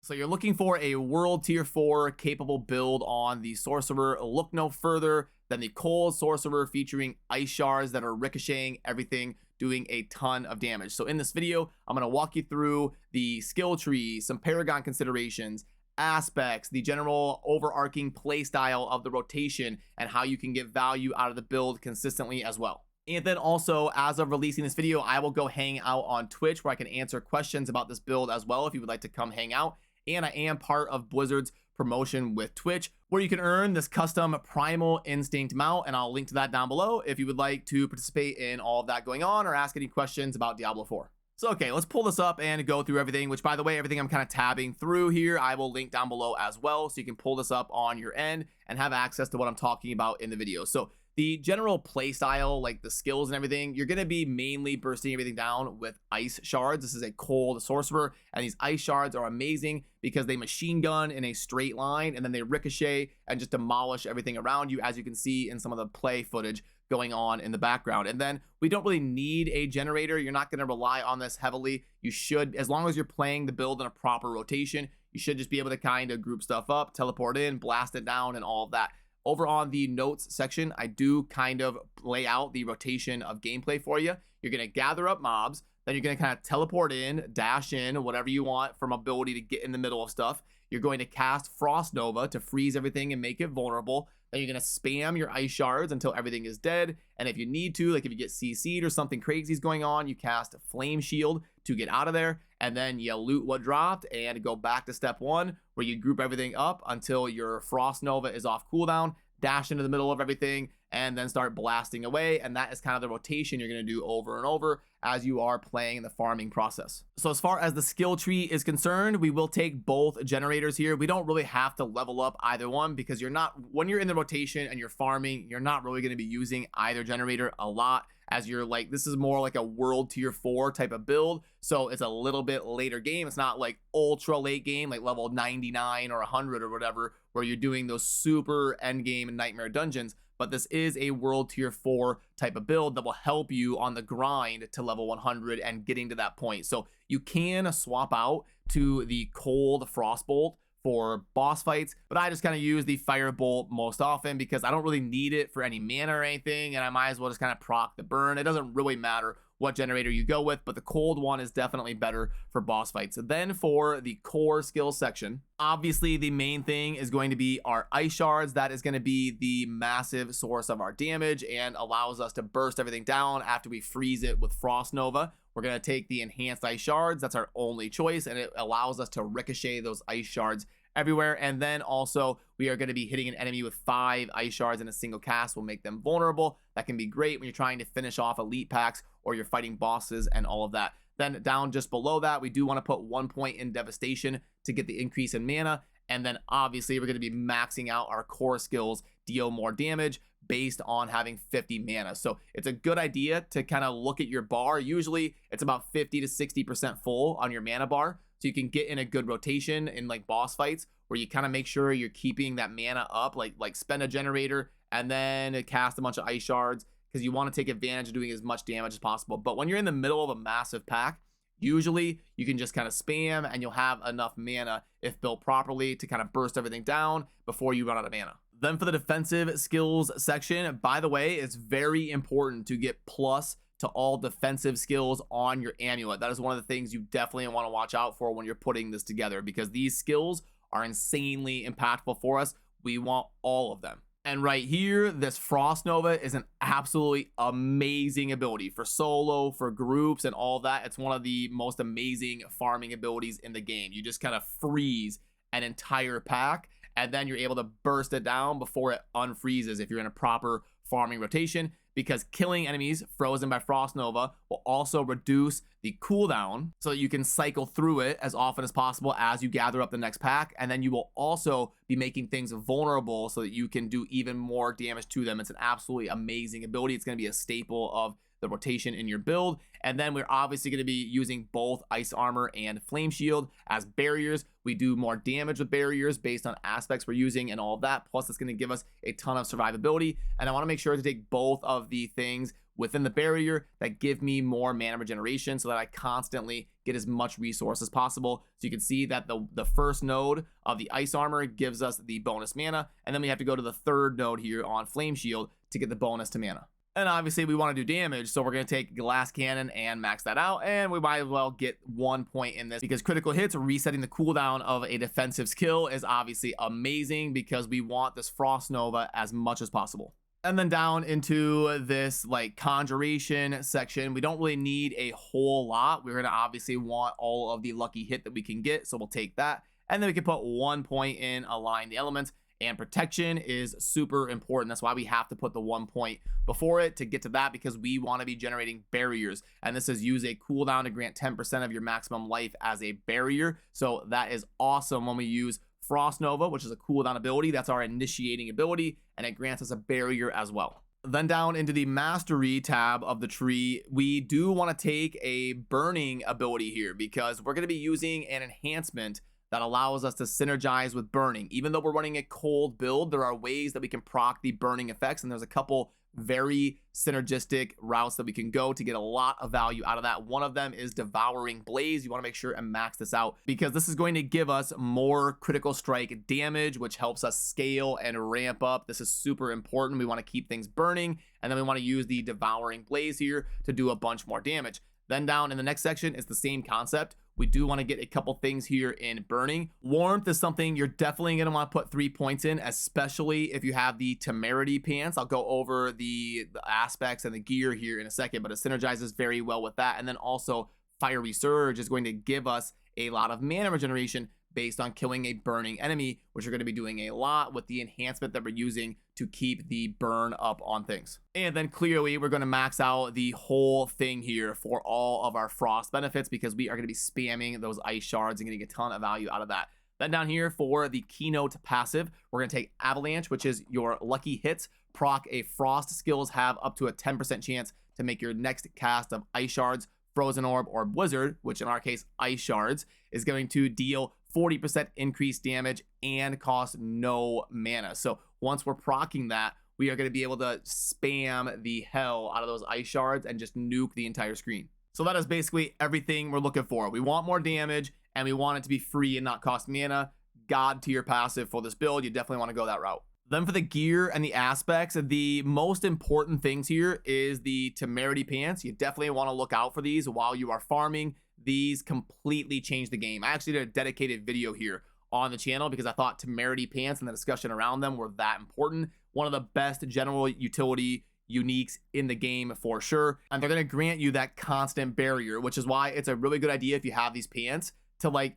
So you're looking for a world tier 4 capable build on the Sorcerer. Look no further than the Cold Sorcerer featuring ice shards that are ricocheting everything, doing a ton of damage. So in this video, I'm going to walk you through the skill tree, some Paragon considerations, aspects, the general overarching playstyle of the rotation, and how you can get value out of the build consistently as well. And then also, as of releasing this video, I will go hang out on Twitch where I can answer questions about this build as well if you would like to come hang out. And I am part of Blizzard's promotion with Twitch, where you can earn this custom Primal Instinct mount, and I'll link to that down below if you would like to participate in all of that going on or ask any questions about Diablo 4. So, okay, let's pull this up and go through everything, which, by the way, everything I'm kind of tabbing through here, I will link down below as well, so you can pull this up on your end and have access to what I'm talking about in the video. So, the general play style, like the skills and everything, you're going to be mainly bursting everything down with ice shards. This is a cold sorcerer, and these ice shards are amazing because they machine gun in a straight line, and then they ricochet and just demolish everything around you, as you can see in some of the play footage going on in the background. And then we don't really need a generator. You're not going to rely on this heavily. You should, as long as you're playing the build in a proper rotation, you should just be able to kind of group stuff up, teleport in, blast it down, and all of that. Over on the notes section, I do kind of lay out the rotation of gameplay for you. You're going to gather up mobs, then you're going to kind of teleport in, dash in, whatever you want from ability to get in the middle of stuff. You're going to cast Frost Nova to freeze everything and make it vulnerable. Then you're going to spam your ice shards until everything is dead. And if you need to, like if you get CC'd or something crazy is going on, you cast Flame Shield to get out of there. And then you loot what dropped and go back to step 1, where you group everything up until your Frost Nova is off cooldown, dash into the middle of everything, and then start blasting away. And that is kind of the rotation you're going to do over and over as you are playing the farming process. So as far as the skill tree is concerned, we will take both generators here. We don't really have to level up either one because you're not, when you're in the rotation and you're farming, you're not really going to be using either generator a lot, as you're like, this is more like a world tier 4 type of build. So it's a little bit later game. It's not like ultra late game, like level 99 or 100 or whatever, where you're doing those super end game nightmare dungeons. But this is a world tier 4 type of build that will help you on the grind to level 100 and getting to that point. So you can swap out to the cold Frostbolt for boss fights, but I just kind of use the Firebolt most often because I don't really need it for any mana or anything, and I might as well just kind of proc the burn. It doesn't really matter what generator you go with, but the cold one is definitely better for boss fights. So then for the core skill section, obviously the main thing is going to be our ice shards. That is going to be the massive source of our damage and allows us to burst everything down after we freeze it with Frost Nova. We're going to take the enhanced ice shards. That's our only choice, and it allows us to ricochet those ice shards everywhere. And then also we are going to be hitting an enemy with 5 ice shards in a single cast. Will make them vulnerable. That can be great when you're trying to finish off elite packs or you're fighting bosses and all of that. Then down just below that, we do want to put 1 point in devastation to get the increase in mana. And then obviously we're going to be maxing out our core skills, deal more damage based on having 50 mana. So it's a good idea to kind of look at your bar. Usually it's about 50 to 60% full on your mana bar. So you can get in a good rotation in like boss fights where you kind of make sure you're keeping that mana up, like spend a generator and then cast a bunch of ice shards, because you want to take advantage of doing as much damage as possible. But when you're in the middle of a massive pack, usually you can just kind of spam and you'll have enough mana if built properly to kind of burst everything down before you run out of mana. Then for the defensive skills section, by the way, it's very important to get plus to all defensive skills on your amulet. That is one of the things you definitely want to watch out for when you're putting this together, because these skills are insanely impactful for us. We want all of them. And right here, this Frost Nova is an absolutely amazing ability for solo, for groups, and all that. It's one of the most amazing farming abilities in the game. You just kind of freeze an entire pack, and then you're able to burst it down before it unfreezes if you're in a proper farming rotation, because killing enemies frozen by Frost Nova will also reduce the cooldown so that you can cycle through it as often as possible as you gather up the next pack. And then you will also be making things vulnerable so that you can do even more damage to them. It's an absolutely amazing ability. It's going to be a staple of the rotation in your build. And then we're obviously going to be using both ice armor and flame shield as barriers. We do more damage with barriers based on aspects we're using and all of that. Plus, it's going to give us a ton of survivability. And I want to make sure to take both of the things within the barrier that give me more mana regeneration so that I constantly get as much resource as possible. So you can see that the first node of the ice armor gives us the bonus mana, and then we have to go to the third node here on flame shield to get the bonus to mana. And obviously we want to do damage, so we're going to take glass cannon and max that out, and we might as well get 1 point in this because critical hits resetting the cooldown of a defensive skill is obviously amazing because we want this frost nova as much as possible. And then down into this like conjuration section, we don't really need a whole lot. We're going to obviously want all of the lucky hit that we can get, so we'll take that. And then we can put 1 point in align the elements. And protection is super important. That's why we have to put the 1 point before it to get to that, because we want to be generating barriers. And this is use a cooldown to grant 10% of your maximum life as a barrier. So that is awesome when we use Frost Nova, which is a cooldown ability. That's our initiating ability, and it grants us a barrier as well. Then down into the mastery tab of the tree, we do want to take a burning ability here because we're going to be using an enhancement that allows us to synergize with burning. Even though we're running a cold build, there are ways that we can proc the burning effects, and there's a couple very synergistic routes that we can go to get a lot of value out of that. One of them is Devouring Blaze. You want to make sure and max this out because this is going to give us more critical strike damage, which helps us scale and ramp up. This is super important. We want to keep things burning, and then we want to use the Devouring Blaze here to do a bunch more damage. Then down in the next section is the same concept. We do want to get a couple things here in burning. Warmth is something you're definitely going to want to put 3 points in, especially if you have the temerity pants. I'll go over the aspects and the gear here in a second, but it synergizes very well with that. And then also Fiery Surge is going to give us a lot of mana regeneration based on killing a burning enemy, which we're going to be doing a lot with the enhancement that we're using to keep the burn up on things. And then clearly we're going to max out the whole thing here for all of our frost benefits because we are going to be spamming those ice shards and getting a ton of value out of that. Then down here for the keynote passive, we're going to take Avalanche, which is your lucky hits. Proc a frost skills have up to a 10% chance to make your next cast of ice shards, frozen orb, or blizzard, which in our case ice shards, is going to deal 40% increased damage and cost no mana. So once we're proccing that, we are going to be able to spam the hell out of those ice shards and just nuke the entire screen. So that is basically everything we're looking for. We want more damage and we want it to be free and not cost mana. God tier passive for this build. You definitely want to go that route. Then for the gear and the aspects, the most important things here is the temerity pants. You definitely want to look out for these while you are farming. These completely change the game. I actually did a dedicated video here on the channel because I thought temerity pants and the discussion around them were that important. One of the best general utility uniques in the game for sure. And they're going to grant you that constant barrier, which is why it's a really good idea if you have these pants to like,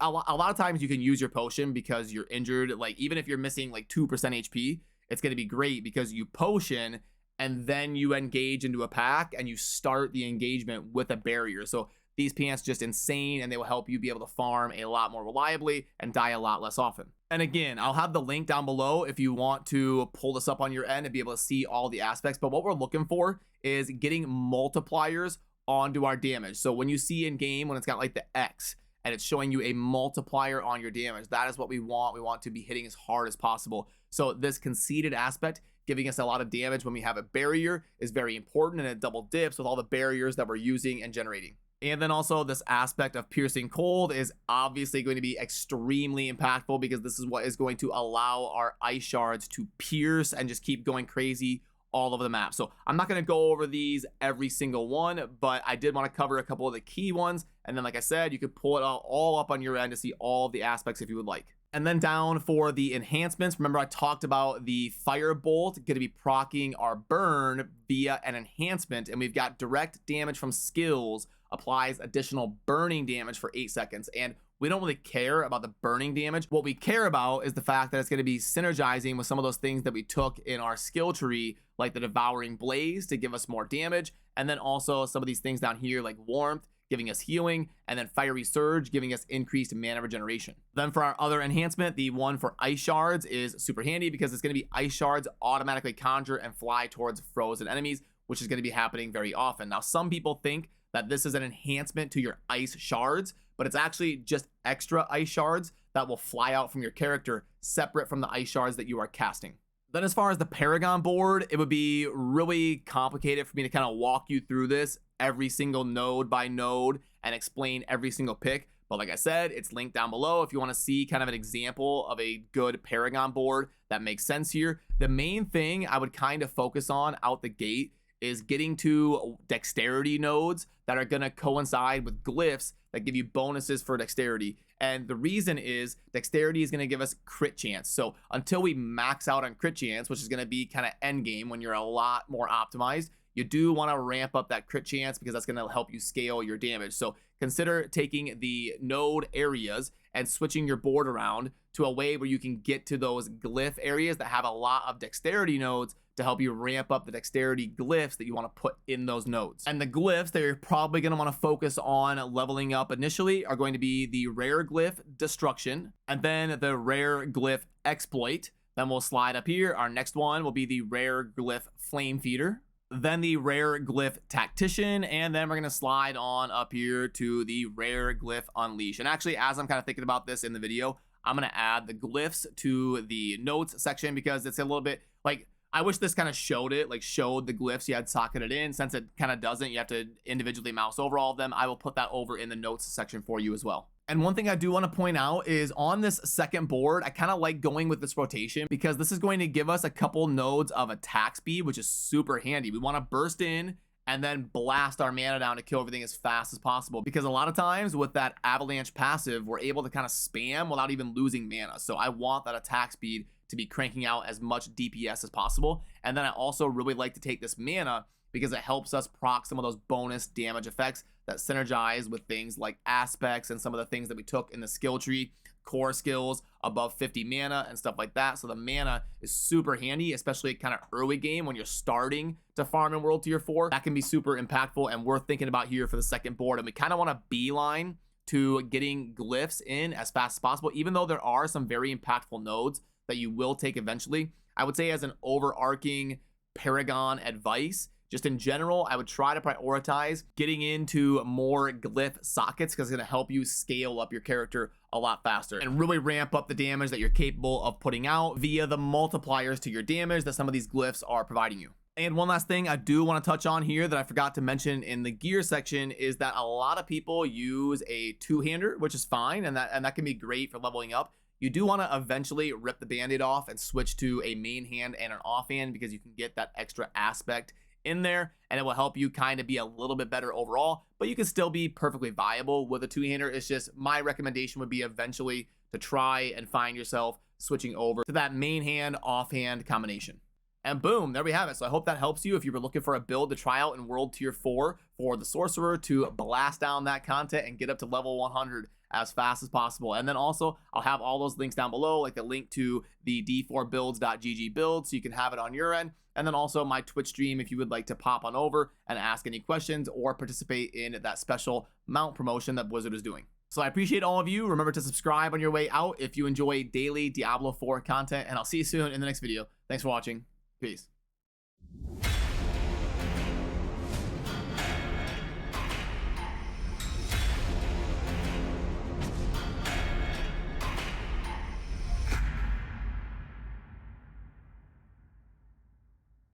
a lot of times you can use your potion because you're injured. Like even if you're missing like 2% HP, it's going to be great because you potion and then you engage into a pack and you start the engagement with a barrier. So these pants just insane, and they will help you be able to farm a lot more reliably and die a lot less often. And again, I'll have the link down below if you want to pull this up on your end and be able to see all the aspects. But what we're looking for is getting multipliers onto our damage. So when you see in game, when it's got like the X and it's showing you a multiplier on your damage, that is what we want. We want to be hitting as hard as possible. So this conceded aspect, giving us a lot of damage when we have a barrier, is very important, and it double dips with all the barriers that we're using and generating. And then also this aspect of piercing cold is obviously going to be extremely impactful because this is what is going to allow our ice shards to pierce and just keep going crazy all over the map. So I'm not going to go over these every single one, but I did want to cover a couple of the key ones. And then like I said, you could pull it all up on your end to see all of the aspects if you would like. And then down for the enhancements, remember I talked about the Firebolt going to be proccing our burn via an enhancement, and we've got direct damage from skills applies additional burning damage for 8 seconds. And we don't really care about the burning damage. What we care about is the fact that it's going to be synergizing with some of those things that we took in our skill tree, like the Devouring Blaze to give us more damage, and then also some of these things down here like Warmth giving us healing, and then Fiery Surge giving us increased mana regeneration. Then for our other enhancement, the one for Ice Shards is super handy because it's going to be Ice Shards automatically conjure and fly towards frozen enemies, which is going to be happening very often. Now, some people think that this is an enhancement to your Ice Shards, but it's actually just extra Ice Shards that will fly out from your character separate from the Ice Shards that you are casting. Then as far as the Paragon board, it would be really complicated for me to kind of walk you through this. every single node by node and explain every single pick. But like I said, it's linked down below if you want to see kind of an example of a good Paragon board that makes sense here. The main thing I would kind of focus on out the gate is getting to dexterity nodes that are going to coincide with glyphs that give you bonuses for dexterity. And the reason is dexterity is going to give us crit chance. So until we max out on crit chance, which is going to be kind of end game when you're a lot more optimized, you do want to ramp up that crit chance because that's going to help you scale your damage. So consider taking the node areas and switching your board around to a way where you can get to those glyph areas that have a lot of dexterity nodes to help you ramp up the dexterity glyphs that you want to put in those nodes. And the glyphs that you're probably going to want to focus on leveling up initially are going to be the rare glyph Destruction, and then the rare glyph Exploit. Then we'll slide up here. Our next one will be the rare glyph Flame Feeder, then the rare glyph Tactician, and then we're going to slide on up here to the rare glyph Unleash. And actually, as I'm kind of thinking about this in the video, I'm going to add the glyphs to the notes section because it's a little bit like, I wish this kind of showed it, like showed the glyphs you had socketed in. Since it kind of doesn't, you have to individually mouse over all of them. I will put that over in the notes section for you as well. And one thing I do want to point out is on this second board, I kind of like going with this rotation because this is going to give us a couple nodes of attack speed, which is super handy. We want to burst in and then blast our mana down to kill everything as fast as possible, because a lot of times with that avalanche passive, we're able to kind of spam without even losing mana. So I want that attack speed to be cranking out as much DPS as possible. And then I also really like to take this mana because it helps us proc some of those bonus damage effects that synergize with things like aspects and some of the things that we took in the skill tree, core skills above 50 mana and stuff like that. So the mana is super handy, especially kind of early game when you're starting to farm in World Tier 4. That can be super impactful and worth thinking about here for the second board. And we kind of want to beeline to getting glyphs in as fast as possible, even though there are some very impactful nodes that you will take eventually. I would say as an overarching Paragon advice, just in general, I would try to prioritize getting into more glyph sockets because it's going to help you scale up your character a lot faster and really ramp up the damage that you're capable of putting out via the multipliers to your damage that some of these glyphs are providing you. And one last thing I do want to touch on here that I forgot to mention in the gear section is that a lot of people use a two-hander, which is fine, and that can be great for leveling up. You do want to eventually rip the band-aid off and switch to a main hand and an offhand because you can get that extra aspect in there and it will help you kind of be a little bit better overall, but you can still be perfectly viable with a two-hander. It's just my recommendation would be eventually to try and find yourself switching over to that main hand offhand combination. And boom, there we have it. So I hope that helps you if you were looking for a build to try out in World Tier 4 for the Sorcerer to blast down that content and get up to level 100 as fast as possible. And then also, I'll have all those links down below, like the link to the d4builds.gg build, so you can have it on your end. And then also my Twitch stream if you would like to pop on over and ask any questions or participate in that special mount promotion that Blizzard is doing. So I appreciate all of you. Remember to subscribe on your way out if you enjoy daily Diablo 4 content, and I'll see you soon in the next video. Thanks for watching. Peace.